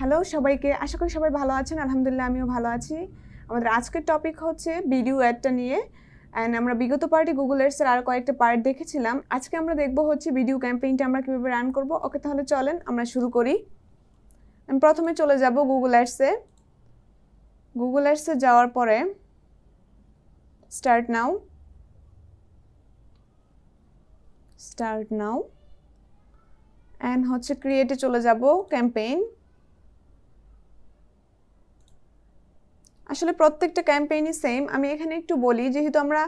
Hello সবাইকে, আশা করি সবাই ভালো আছেন। আলহামদুলিল্লাহ আমিও ভালো আছি। আমাদের আজকের টপিক হচ্ছে ভিডিও অ্যাডটা নিয়ে। অ্যান্ড আমরা বিগত পার্টে গুগল অ্যাডসের আর কয়েকটা পার্ট দেখেছিলাম। আজকে আমরা দেখব হচ্ছে ভিডিও ক্যাম্পেইনটা আমরা কীভাবে রান করব। ওকে, তাহলে চলেন আমরা শুরু করি। আমি প্রথমে চলে যাব গুগল অ্যাডসে। গুগল অ্যাডসে যাওয়ার পরে স্টার্ট নাও অ্যান্ড হচ্ছে ক্রিয়েটে চলে যাব ক্যাম্পেইন। আসলে প্রত্যেকটা ক্যাম্পেইনই সেম। আমি এখানে একটু বলি, যেহেতু আমরা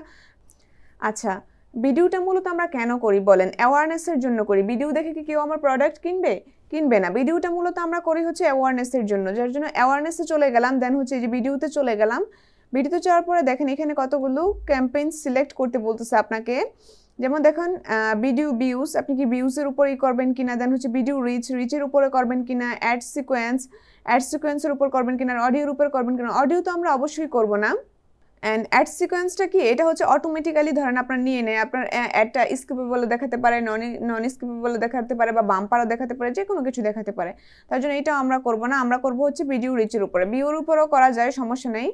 ভিডিওটা মূলত আমরা কেন করি বলেন? অ্যাওয়ারনেসের জন্য করি। ভিডিও দেখে কি কেউ আমার প্রোডাক্ট কিনবে না। ভিডিওটা মূলত আমরা করি হচ্ছে অ্যাওয়ারনেসের জন্য, যার জন্য অ্যাওয়ারনেসে চলে গেলাম। দেন হচ্ছে এই যে ভিডিওতে চলে গেলাম। ভিডিওতে যাওয়ার পরে দেখেন এখানে কতগুলো ক্যাম্পেইন সিলেক্ট করতে বলতেছে আপনাকে। যেমন দেখেন ভিডিও ভিউজ, আপনি কি ভিউজের উপরেই করবেন কিনা, দেন হচ্ছে ভিডিও রিচের উপরে করবেন কিনা, অ্যাড সিকোয়েন্সের উপর করবেন কিনা, অডিওর উপর করবেন কিনা। অডিও তো আমরা অবশ্যই করব না। অ্যান্ড অ্যাড সিকোয়েন্সটা কি, এটা হচ্ছে অটোমেটিক্যালি ধরেন আপনার নিয়ে নেয়। আপনার অ্যাডটা স্কিপেবলও দেখাতে পারে, নন স্কিপেবলও দেখাতে পারে, বা বাম্পারও দেখাতে পারে, যে কোনো কিছু দেখাতে পারে। তার জন্য এটাও আমরা করব না। আমরা করব হচ্ছে ভিডিও রিচের উপরে। ভিউর উপরেও করা যায়, সমস্যা নেই।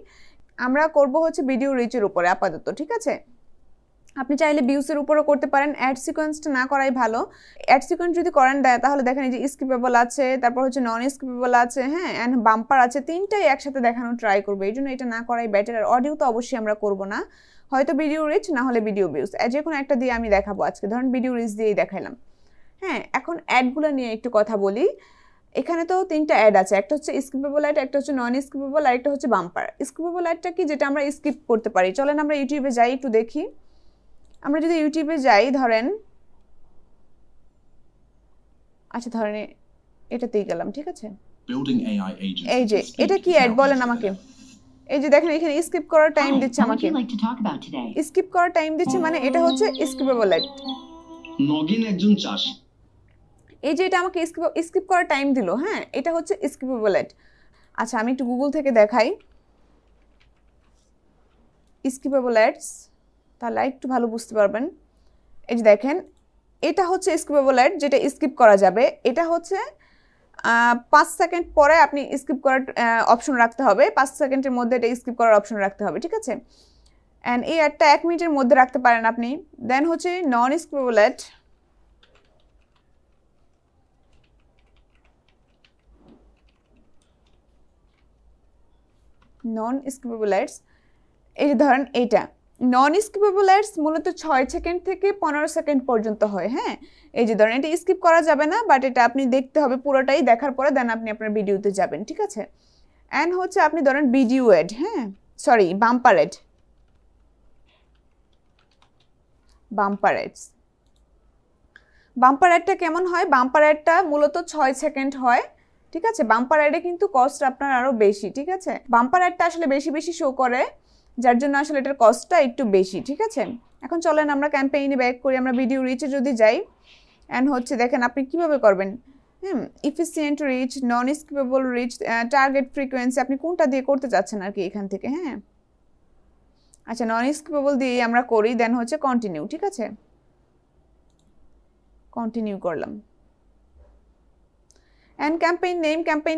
আমরা করব হচ্ছে ভিডিও রিচের উপরে আপাতত, ঠিক আছে? আপনি চাইলে ভিউসের উপরও করতে পারেন। অ্যাড সিকোয়েন্সটা না করাই ভালো। অ্যাড সিকোয়েন্স যদি করেন তাহলে দেখেন এই যে স্কিপেবল আছে, তারপর হচ্ছে নন স্কিপেবল আছে, হ্যাঁ, অ্যান্ড বাম্পার আছে, তিনটাই একসাথে দেখানো ট্রাই করবে। এই জন্য এটা না করাই বেটার। আর অডিও তো অবশ্যই আমরা করব না, হয়তো ভিডিও রিচ না হলে ভিডিও ভিউস, যে কোনো একটা দিয়ে আমি দেখাবো আজকে। ধরেন ভিডিও রিচ দিয়েই দেখাইলাম। হ্যাঁ, এখন অ্যাডগুলো নিয়ে একটু কথা বলি। এখানে তো তিনটা অ্যাড আছে, একটা হচ্ছে স্কিপেবল অ্যাড, একটা হচ্ছে নন স্কিপেবল, আর একটা হচ্ছে বাম্পার। স্কিপেবল অ্যাডটা কি, যেটা আমরা স্কিপ করতে পারি। চলেন আমরা ইউটিউবে যাই, একটু দেখি। আমরা যদি ইউটিউবে যাই, ধরেন ধরেন এটাতেই গেলাম, ঠিক আছে? এই যে এটা কি অ্যাড বলেন আমাকে। এই যে দেখেন এখানে স্কিপ করার টাইম দিচ্ছে আমাকে। স্কিপ করার টাইম দিচ্ছে মানে এটা হচ্ছে স্কিপেবল অ্যাড। নগিন একজন চাষী। এই যে এটা আমাকে স্কিপ করার টাইম দিল, হ্যাঁ, এটা হচ্ছে স্কিপেবল অ্যাড। আচ্ছা, আমি একটু গুগল থেকে দেখাই স্কিপেবল অ্যাডস, তাহলে একটু ভালো বুঝতে পারবেন। এই যে দেখেন এটা হচ্ছে স্কিপেবল অ্যাড, যেটা স্কিপ করা যাবে। এটা হচ্ছে 5 সেকেন্ড পরে আপনি স্কিপ করার অপশন রাখতে হবে। 5 সেকেন্ডের মধ্যে এটা স্কিপ করার অপশন রাখতে হবে, ঠিক আছে? অ্যান্ড এই অ্যাডটা 1 মিনিটের মধ্যে রাখতে পারেন আপনি। দেন হচ্ছে non skippable ad. Non skippable ads, এই যে ধরেন এইটা নন স্কিপেবল অ্যাডস মূলত 6 সেকেন্ড থেকে 15 সেকেন্ড পর্যন্ত হয়। হ্যাঁ, এই যে ধরেন এটা স্কিপ করা যাবে না, বাট এটা আপনি দেখতে হবে পুরোটাই। দেখার পরে দেন আপনি আপনার ভিডিওতে যাবেন, ঠিক আছে? অ্যান্ড হচ্ছে আপনি ধরেন ভিডিও অ্যাড, হ্যাঁ, সরি বাম্পার অ্যাডস। বাম্পার অ্যাডটা কেমন হয়? বাম্পার অ্যাডটা মূলত 6 সেকেন্ড হয়, ঠিক আছে? বাম্পার অ্যাডে কিন্তু কস্ট আপনার আরও বেশি, ঠিক আছে? বাম্পার অ্যাডটা আসলে বেশি শো করে, যার জন্য আসলে এটার কস্টটা একটু বেশি, ঠিক আছে? এখন চলেন আমরা ক্যাম্পেইনে ব্যাক করি। আমরা ভিডিও রিচে যদি যাই, অ্যান্ড হচ্ছে দেখেন আপনি কিভাবে করবেন। Efficient reach, non skippable reach, target frequency, আপনি কোনটা দিয়ে করতে চাচ্ছেন আর কি এখান থেকে। হ্যাঁ, আচ্ছা, নন স্কিপেবল দিয়েই আমরা করি। দেন হচ্ছে কন্টিনিউ, ঠিক আছে? কন্টিনিউ করলাম। And campaign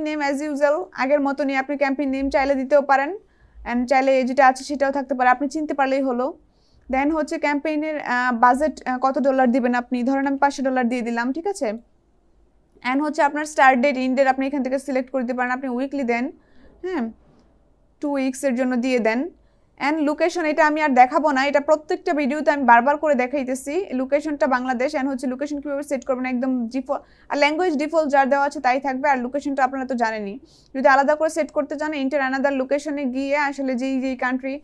name as usual আগের মতনই আপনি ক্যাম্পেইন নেম চাইলে দিতেও পারেন, অ্যান্ড চাইলে যেটা আছে সেটাও থাকতে পারে, আপনি চিনতে পারলেই হলো। দেন হচ্ছে ক্যাম্পেইনের বাজেট কত ডলার দিবেন আপনি। ধরেন আমি $500 দিয়ে দিলাম, ঠিক আছে? অ্যান্ড হচ্ছে আপনার স্টার্ট ডেট, ইন ডেট আপনি এখান থেকে সিলেক্ট করে দিতে পারেন। আপনি উইকলি দেন, হ্যাঁ, 2 উইকসের জন্য দিয়ে দেন। অ্যান্ড লোকেশন, এটা আমি আর দেখাবো না, এটা প্রত্যেকটা ভিডিওতে আমি বারবার করে দেখাইতেছি। লোকেশনটা বাংলাদেশ। অ্যান্ড হচ্ছে লোকেশন কীভাবে সেট করবেন, একদম ডিফল্ট, আর ল্যাঙ্গুয়েজ ডিফল্ট যার দেওয়া আছে তাই থাকবে। আর লোকেশনটা আপনারা তো জানেনই, যদি আলাদা করে সেট করতে চান ইন্টার আনাদার লোকেশনে গিয়ে আসলে যেই কান্ট্রি,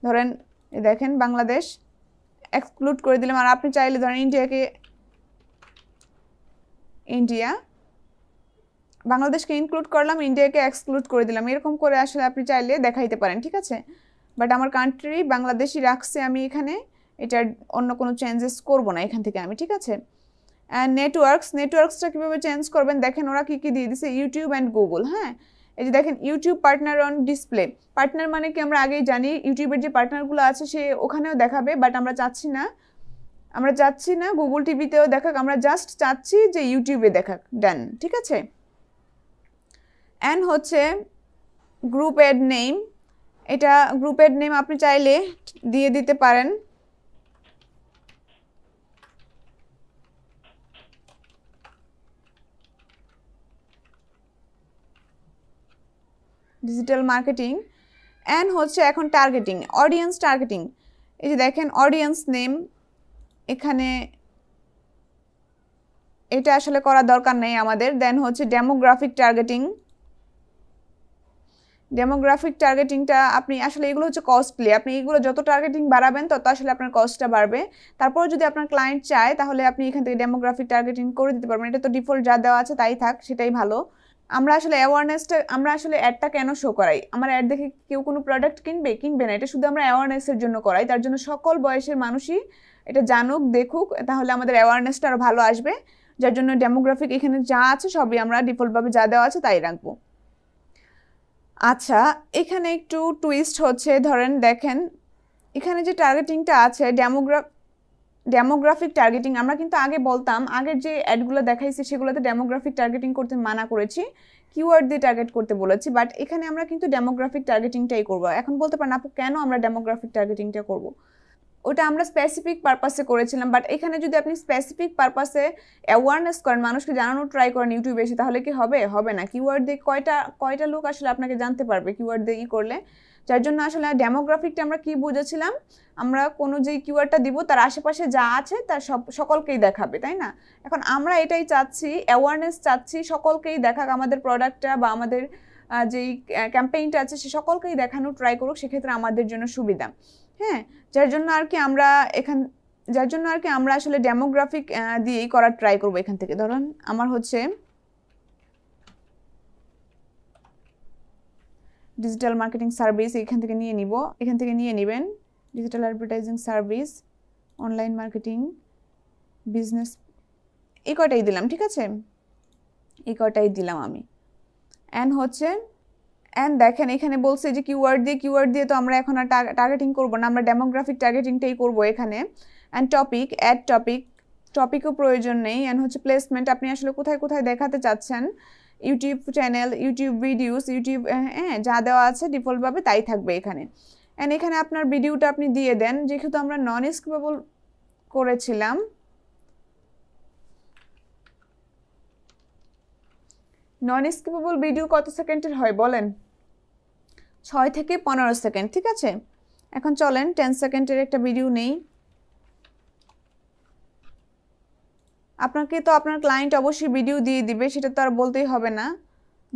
ধরেন দেখেন বাংলাদেশ এক্সক্লুড করে দিলাম। আর আপনি চাইলে ধরেন বাংলাদেশকে ইনক্লুড করলাম, ইন্ডিয়াকে এক্সক্লুড করে দিলাম। এরকম করে আসলে আপনি চাইলে দেখাইতে পারেন, ঠিক আছে? বাট আমার কান্ট্রি বাংলাদেশই রাখছে আমি এখানে, এটার অন্য কোনো চেঞ্জেস করব না এখান থেকে আমি, ঠিক আছে? অ্যান্ড নেটওয়ার্কসটা কীভাবে চেঞ্জ করবেন দেখেন, ওরা কী দিয়ে দিছে, ইউটিউব অ্যান্ড গুগল। হ্যাঁ, এই যে দেখেন YouTube partner on display. Partner মানে কি আমরা আগেই জানি, ইউটিউবের যে পার্টনারগুলো আছে সে ওখানেও দেখাবে, বাট আমরা চাচ্ছি না গুগল টিভিতেও দেখাক, আমরা জাস্ট চাচ্ছি যে ইউটিউবে দেখাক। ডান, ঠিক আছে? অ্যান্ড হচ্ছে গ্রুপ এড নেম, এটা গ্রুপ এড নেম আপনি চাইলে দিয়ে দিতে পারেন। ডিজিটাল মার্কেটিং অ্যান্ড হচ্ছে এখন টার্গেটিং, অডিয়েন্স টার্গেটিং। এই যে দেখেন অডিয়েন্স নেম, এখানে এটা আসলে করার দরকার নেই আমাদের। দেন হচ্ছে ডেমোগ্রাফিক টার্গেটিং, ডেমোগ্রাফিক টার্গেটিংটা আপনি আসলে এগুলো হচ্ছে কস্টলি, আপনি এগুলো যত টার্গেটিং বাড়াবেন তত আসলে আপনার কস্টটা বাড়বে। তারপর যদি আপনার ক্লায়েন্ট চায় তাহলে আপনি এখান থেকে ডেমোগ্রাফিক টার্গেটিং করে দিতে পারবেন। এটা তো ডিফল্ট যা দেওয়া আছে তাই থাক, সেটাই ভালো। আমরা আসলে অ্যাওয়ারনেসটা, আমরা আসলে অ্যাডটা কেন শো করাই? আমার অ্যাড দেখে কেউ কোনো প্রোডাক্ট কিনবে না, এটা শুধু আমরা অ্যাওয়ারনেসের জন্য করাই। তার জন্য সকল বয়সের মানুষই এটা জানুক, দেখুক, তাহলে আমাদের অ্যাওয়ারনেসটা আরও ভালো আসবে। যার জন্য ডেমোগ্রাফিক এখানে যা আছে সবই আমরা ডিফল্টভাবে যা দেওয়া আছে তাই রাখবো। আচ্ছা, এখানে একটু টুইস্ট হচ্ছে, ধরেন দেখেন এখানে যে টার্গেটিংটা আছে ডেমোগ্রাফিক টার্গেটিং, আমরা কিন্তু আগে বলতাম, আগের যে অ্যাডগুলো দেখাইছি সেগুলোতে ডেমোগ্রাফিক টার্গেটিং করতে মানা করেছি, কিওয়ার্ড দিয়ে টার্গেট করতে বলেছি। বাট এখানে আমরা কিন্তু ডেমোগ্রাফিক টার্গেটিংটাই করবো। এখন বলতে পারেন আপু কেন আমরা ডেমোগ্রাফিক টার্গেটিংটা করব? ওটা আমরা স্পেসিফিক পারপাসে করেছিলাম, বাট এখানে যদি আপনি স্পেসিফিক পারপাসে অ্যাওয়ারনেস করেন, মানুষকে জানানোর ট্রাই করেন ইউটিউবে এসে, তাহলে কি হবে না। কিওয়ার্ড দিয়ে কয়টা লোক আসলে আপনাকে জানতে পারবে কিওয়ার্ড দিয়ে করলে? যার জন্য আসলে ডেমোগ্রাফিকটা আমরা কি বুঝেছিলাম, আমরা কোনো যে কিওয়ার্ডটা দিব তার আশেপাশে যা আছে তার সকলকেই দেখাবে, তাই না? এখন আমরা এটাই চাচ্ছি, অ্যাওয়ারনেস চাচ্ছি, সকলকেই দেখাক আমাদের প্রোডাক্টটা বা আমাদের যেই ক্যাম্পেইনটা আছে সে সকলকেই দেখানোর ট্রাই করুক, সেক্ষেত্রে আমাদের জন্য সুবিধা। হ্যাঁ, যার জন্য আর কি আমরা আসলে ডেমোগ্রাফিক দিয়েই করার ট্রাই করবো। এখান থেকে ধরুন আমার হচ্ছে ডিজিটাল মার্কেটিং সার্ভিস, এখান থেকে নিয়ে নেবেন digital advertising service, online marketing, business, এই কয়টাই দিলাম, ঠিক আছে? এই কয়টাই দিলাম আমি। অ্যান্ড দেখেন এখানে বলছে যে কিওয়ার্ড দিয়ে তো আমরা এখন আর টার্গেটিং করবো না, আমরা ডেমোগ্রাফিক টার্গেটিংটাই করবো এখানে। অ্যান্ড টপিকও প্রয়োজন নেই। অ্যান্ড হচ্ছে প্লেসমেন্ট, আপনি আসলে কোথায় কোথায় দেখাতে চাচ্ছেন, YouTube channel, YouTube videos, YouTube, হ্যাঁ যা দেওয়া আছে ডিফল্টভাবে তাই থাকবে এখানে। অ্যান্ড এখানে আপনার ভিডিওটা আপনি দিয়ে দেন, যেহেতু আমরা নন স্কিপেবল করেছিলাম। নন স্কিপেবল ভিডিও কত সেকেন্ডের হয় বলেন? 6 থেকে 15 সেকেন্ড, ঠিক আছে? এখন চলেন 10 সেকেন্ডের একটা ভিডিও নেই। আপনাকে তো আপনার ক্লায়েন্ট অবশ্যই ভিডিও দিয়ে দিবে, সেটা তো আর বলতেই হবে না।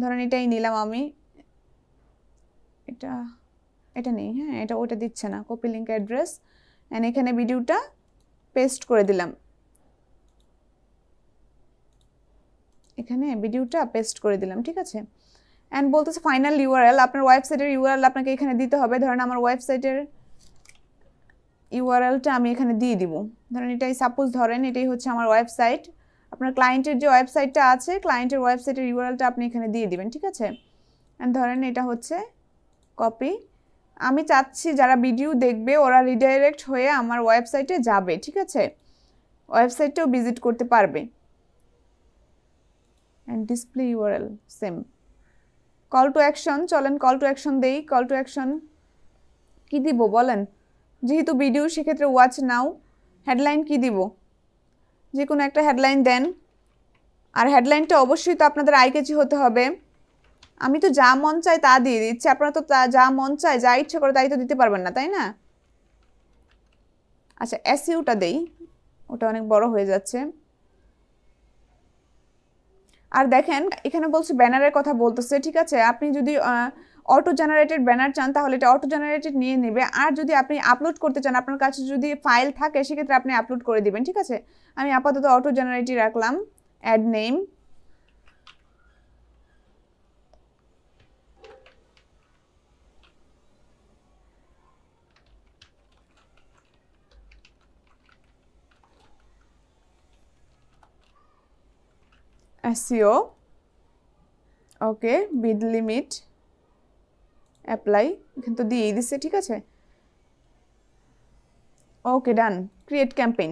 ধরেন এটাই নিলাম আমি, এটা নেই, হ্যাঁ এটা ওটা দিচ্ছে না, কপি লিঙ্ক অ্যাড্রেস। অ্যান্ড এখানে ভিডিওটা পেস্ট করে দিলাম, ঠিক আছে? অ্যান্ড বলতেছে ফাইনাল ইউআরএল, আপনার ওয়েবসাইটের ইউআরএল আপনাকে এখানে দিতে হবে। ধরেন আমার ওয়েবসাইটের ইউআরএলটা আমি এখানে দিয়ে দিব। ধরেন এটাই হচ্ছে আমার ওয়েবসাইট। আপনার ক্লায়েন্টের যে ওয়েবসাইটটা আছে, ক্লায়েন্টের ওয়েবসাইটের ইউআরএলটা আপনি এখানে দিয়ে দিবেন, ঠিক আছে? অ্যান্ড ধরেন এটা হচ্ছে কপি। আমি চাচ্ছি যারা ভিডিও দেখবে ওরা রিডাইরেক্ট হয়ে আমার ওয়েবসাইটে যাবে, ঠিক আছে? ওয়েবসাইটটাও ভিজিট করতে পারবে। And display URL same. Call to action, চলেন কল টু অ্যাকশন দেই। কল টু অ্যাকশন কি দিব বলেন? যেহেতু ভিডিও সেক্ষেত্রে ওয়াচ নাও। হেডলাইন কি দিব? যে কোনো একটা হেডলাইন দেন। আর হেডলাইনটা অবশ্যই তো আপনাদের আই ক্যাচি হতে হবে। আমি তো যা মন চাই তা দিয়ে দিচ্ছি, আপনারা তো যা মন চায় যা ইচ্ছে করে তাই তো দিতে পারবেন না, তাই না? আচ্ছা এসইউটা দেই, ওটা অনেক বড় হয়ে যাচ্ছে। আর দেখেন এখানে বলছে ব্যানারের কথা বলতেছে, ঠিক আছে? আপনি যদি অটো জেনারেটেড ব্যানার চান তাহলে এটা অটো জেনারেটেড নিয়ে নেবে। আর যদি আপনি আপলোড করতে চান, আপনার কাছে যদি ফাইল থাকে সেক্ষেত্রে আপনি আপলোড করে দিবেন, ঠিক আছে? আমি আপাতত অটো জেনারেটই রাখলাম। অ্যাড নেম, SEO, ওকে, বিড লিমিট, অ্যাপ্লাই, এখানে তো দিয়েই দিচ্ছে, ঠিক আছে? ওকে ডান। ক্রিয়েট ক্যাম্পেইন,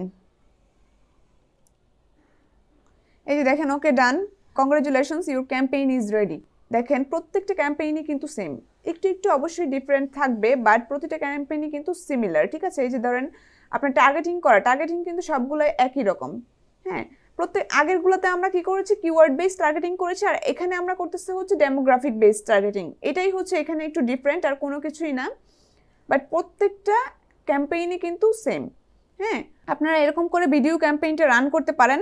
এই যে দেখেন okay done, congratulations your campaign is ready. দেখেন প্রত্যেকটা ক্যাম্পেইনই কিন্তু সেম, একটু একটু অবশ্যই ডিফারেন্ট থাকবে, বাট প্রতিটা ক্যাম্পেইনই কিন্তু সিমিলার। ঠিক আছে, এই যে ধরেন আপনার টার্গেটিং কিন্তু সবগুলো একই রকম। হ্যাঁ, প্রত্যেক আগেরগুলোতে আমরা কি করেছি, কিওয়ার্ড বেসড টার্গেটিং করেছি, আর এখানে আমরা করতেছি হচ্ছে ডেমোগ্রাফিক বেসড টার্গেটিং। এটাই হচ্ছে এখানে একটু ডিফারেন্ট, আর কোনো কিছুই না, বাট প্রত্যেকটা ক্যাম্পেইনই কিন্তু সেম। হ্যাঁ, আপনারা এরকম করে ভিডিও ক্যাম্পেইনটা রান করতে পারেন।